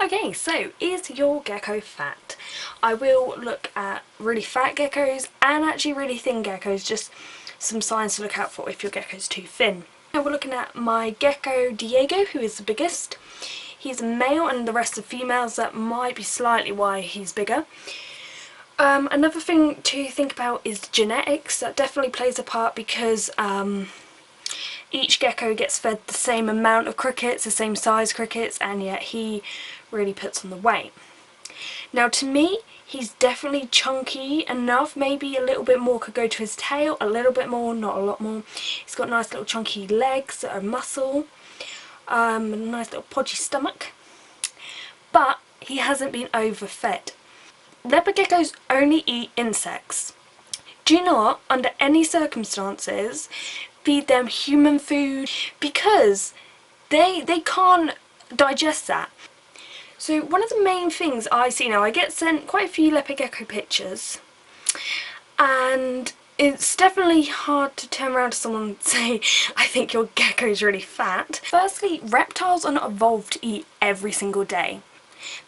Okay, so is your gecko fat? I will look at really fat geckos and actually really thin geckos, just some signs to look out for if your gecko's too thin. Now we're looking at my gecko Diego, who is the biggest. He's a male and the rest are females. That might be slightly why he's bigger. Another thing to think about is genetics. That definitely plays a part because each gecko gets fed the same amount of crickets, the same size crickets, and yet he really puts on the weight. Now to me, he's definitely chunky enough. Maybe a little bit more could go to his tail, a little bit more, not a lot more. He's got nice little chunky legs that are muscle, a nice little podgy stomach, but he hasn't been overfed. Leopard geckos only eat insects. Do not, under any circumstances, feed them human food because they can't digest that. So one of the main things I see now, I get sent quite a few leopard gecko pictures, and it's definitely hard to turn around to someone and say, I think your gecko's really fat. Firstly, reptiles are not evolved to eat every single day.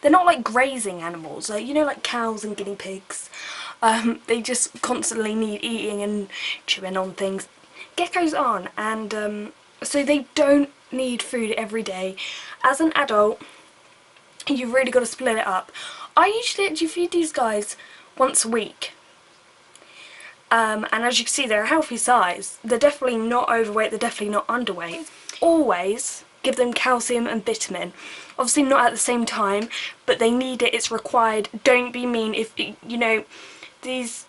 They're not like grazing animals, like, you know, like cows and guinea pigs. They just constantly need eating and chewing on things. Geckos aren't, and so they don't need food every day. As an adult, you've really got to split it up. I usually actually feed these guys once a week. And as you can see, they're a healthy size. They're definitely not overweight, they're definitely not underweight. Always give them calcium and vitamin. Obviously not at the same time, but they need it, it's required. Don't be mean. If you know, these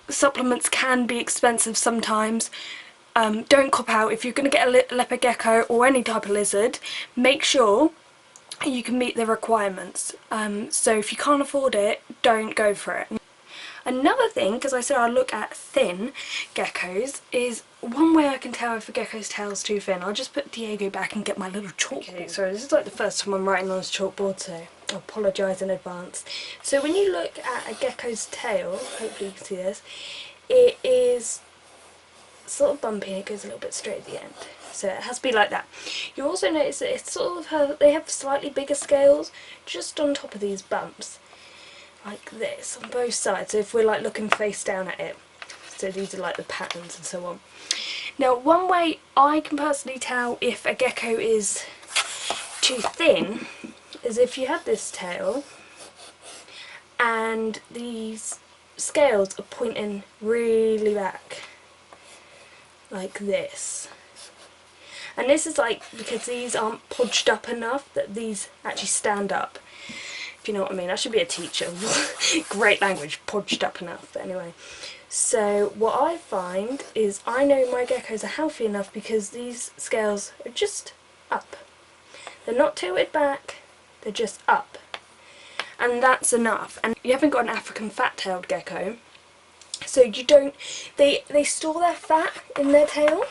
supplements can be expensive sometimes. Don't cop out. If you're going to get a leopard gecko or any type of lizard, make sure you can meet the requirements. So if you can't afford it, don't go for it. Another thing, because I said I look at thin geckos, is one way I can tell if a gecko's tail's too thin. I'll just put Diego back and get my little chalkboard. Okay, sorry, this is like the first time I'm writing on this chalkboard, so I apologise in advance. So when you look at a gecko's tail, hopefully you can see this, it is sort of bumpy and it goes a little bit straight at the end. So it has to be like that. You also notice that it's sort of they have slightly bigger scales just on top of these bumps. Like this on both sides, so if we're like looking face down at it. So these are like the patterns and so on. Now one way I can personally tell if a gecko is too thin is if you have this tail and these scales are pointing really back like this. And this is like because these aren't podged up enough that these actually stand up. You know what I mean? I should be a teacher. Great language, podged up enough. But anyway, so what I find is I know my geckos are healthy enough because these scales are just up. They're not tilted back, they're just up. And that's enough. And you haven't got an African fat-tailed gecko, so you don't, they store their fat in their tail,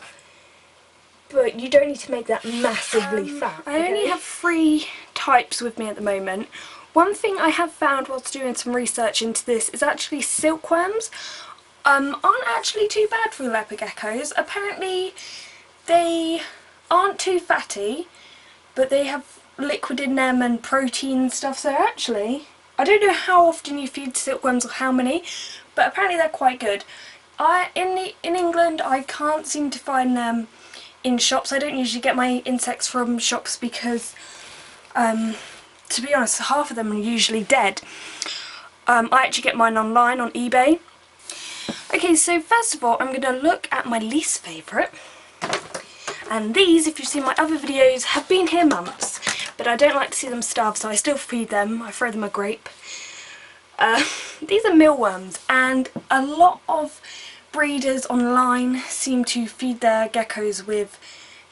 but you don't need to make that massively fat. I only have 3 types with me at the moment. One thing I have found whilst doing some research into this is actually silkworms aren't actually too bad for leopard geckos. Apparently they aren't too fatty, but they have liquid in them and protein and stuff, so actually, I don't know how often you feed silkworms or how many, but apparently they're quite good. In England I can't seem to find them in shops. I don't usually get my insects from shops because to be honest, half of them are usually dead. I actually get mine online on eBay. Okay, so first of all I'm going to look at my least favourite. And these, if you've seen my other videos, have been here months. But I don't like to see them starve, so I still feed them. I throw them a grape. These are mealworms, and a lot of breeders online seem to feed their geckos with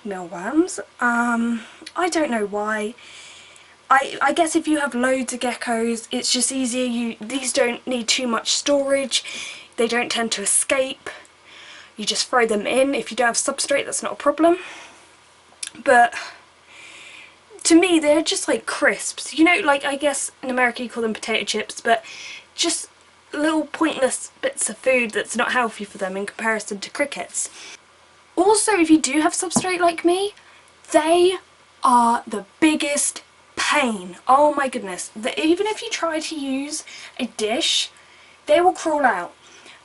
mealworms. I don't know why. I guess if you have loads of geckos, it's just easier. These don't need too much storage. They don't tend to escape. You just throw them in. If you don't have substrate, that's not a problem. But to me, they're just like crisps. You know, like I guess in America you call them potato chips, but just little pointless bits of food that's not healthy for them in comparison to crickets. Also, if you do have substrate like me, they are the biggest pain. Oh my goodness. Even if you try to use a dish, they will crawl out.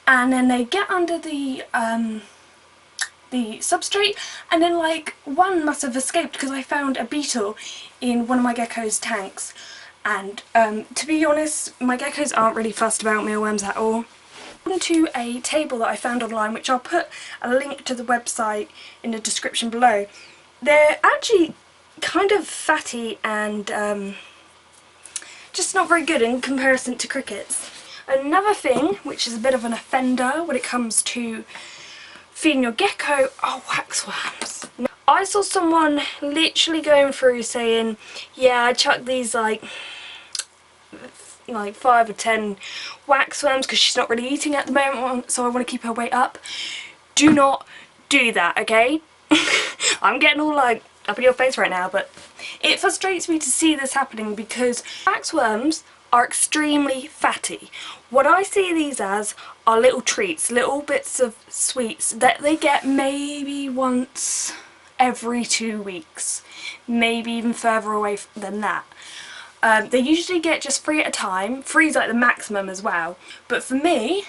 And then they get under the substrate, and then like one must have escaped because I found a beetle in one of my gecko's tanks. And to be honest, my geckos aren't really fussed about mealworms at all. To a table that I found online, which I'll put a link to the website in the description below. They're actually kind of fatty and just not very good in comparison to crickets. Another thing, which is a bit of an offender when it comes to feeding your gecko, are waxworms. I saw someone literally going through saying, yeah, I chucked these like 5 or 10 waxworms because she's not really eating at the moment, so I want to keep her weight up. Do not do that, okay? I'm getting all like up in your face right now, but it frustrates me to see this happening because waxworms are extremely fatty. What I see these as are little treats, little bits of sweets that they get maybe once every 2 weeks, maybe even further away than that. They usually get just 3 at a time. 3 is like the maximum as well. But for me,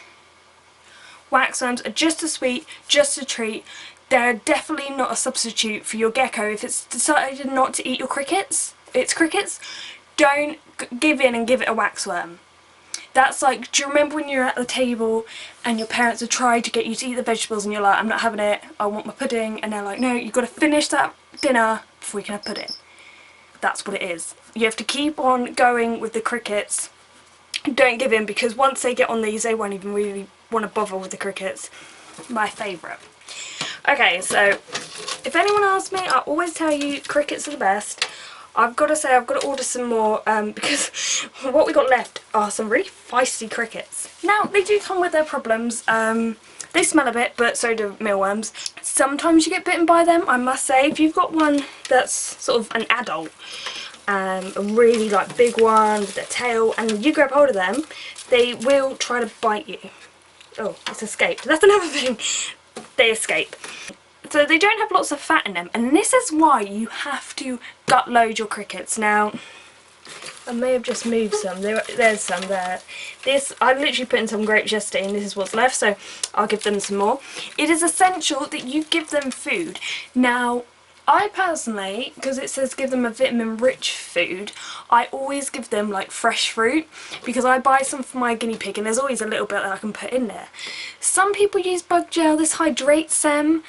waxworms are just a sweet, just a treat. They're definitely not a substitute for your gecko. If it's decided not to eat your crickets, don't give in and give it a waxworm. That's like, do you remember when you're at the table and your parents have tried to get you to eat the vegetables and you're like, I'm not having it, I want my pudding, and they're like, no, you've got to finish that dinner before you can have pudding. That's what it is. You have to keep on going with the crickets. Don't give in, because once they get on these, they won't even really want to bother with the crickets. My favourite. Okay, so if anyone asks me, I always tell you crickets are the best. I've got to say, I've got to order some more because what we got left are some really feisty crickets. Now, they do come with their problems. They smell a bit, but so do mealworms. Sometimes you get bitten by them, I must say. If you've got one that's sort of an adult, a really like big one with their tail, and you grab hold of them, they will try to bite you. Oh, it's escaped. That's another thing. They escape. So they don't have lots of fat in them, and this is why you have to gut load your crickets. Now, I may have just moved some. There's some there. This, I literally put in some grapes yesterday and this is what's left, so I'll give them some more. It is essential that you give them food. Now, I personally, because it says give them a vitamin-rich food, I always give them like fresh fruit, because I buy some for my guinea pig and there's always a little bit that I can put in there. Some people use bug gel. This hydrates them.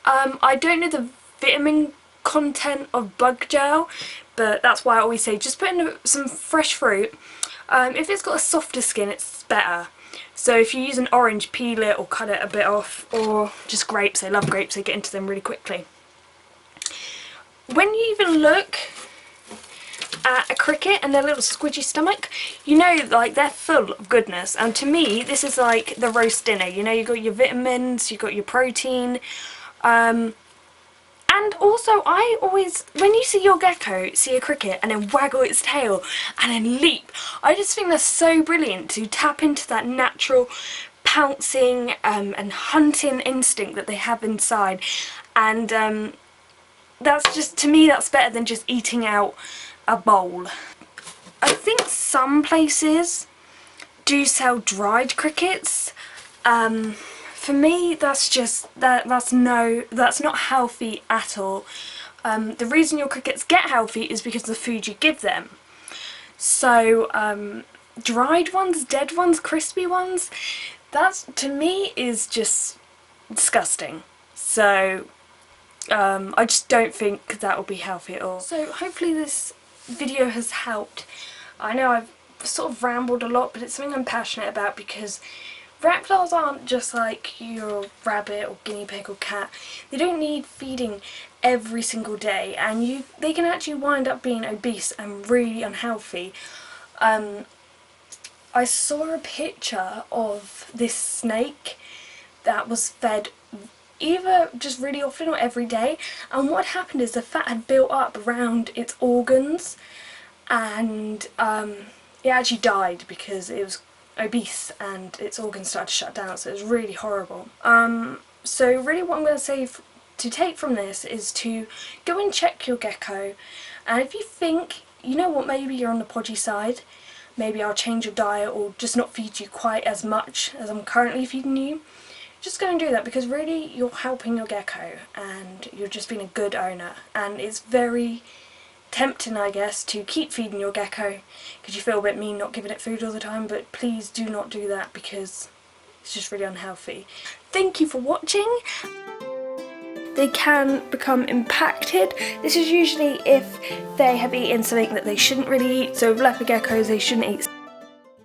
I don't know the vitamin content of bug gel, but that's why I always say just put in some fresh fruit. If it's got a softer skin, it's better. So if you use an orange, peel it or cut it a bit off, or just grapes. They love grapes, they get into them really quickly. When you even look at a cricket and their little squidgy stomach, you know, like, they're full of goodness. And to me, this is like the roast dinner. You know, you've got your vitamins, you've got your protein. And also, I always, when you see your gecko see a cricket and then waggle its tail and then leap, I just think that's so brilliant to tap into that natural pouncing and hunting instinct that they have inside. And that's just, to me, that's better than just eating out a bowl. I think some places do sell dried crickets. For me, that's just, that's not healthy at all. The reason your crickets get healthy is because of the food you give them. So, dried ones, dead ones, crispy ones, that to me is just disgusting. So, I just don't think that will be healthy at all. So hopefully this video has helped. I know I've sort of rambled a lot, but it's something I'm passionate about, because reptiles aren't just like your rabbit or guinea pig or cat. They don't need feeding every single day, and they can actually wind up being obese and really unhealthy. I saw a picture of this snake that was fed either just really often or every day, and what happened is the fat had built up around its organs, and it actually died because it was obese and its organs started to shut down, so it was really horrible. So really what I'm going to say to take from this is to go and check your gecko, and if you think you know what, maybe you're on the podgy side, maybe I'll change your diet or just not feed you quite as much as I'm currently feeding you, just go and do that, because really you're helping your gecko and you're just being a good owner. And it's very tempting, I guess, to keep feeding your gecko because you feel a bit mean not giving it food all the time, but please do not do that because it's just really unhealthy. Thank you for watching. They can become impacted. This is usually if they have eaten something that they shouldn't really eat. So with leopard geckos, they shouldn't eat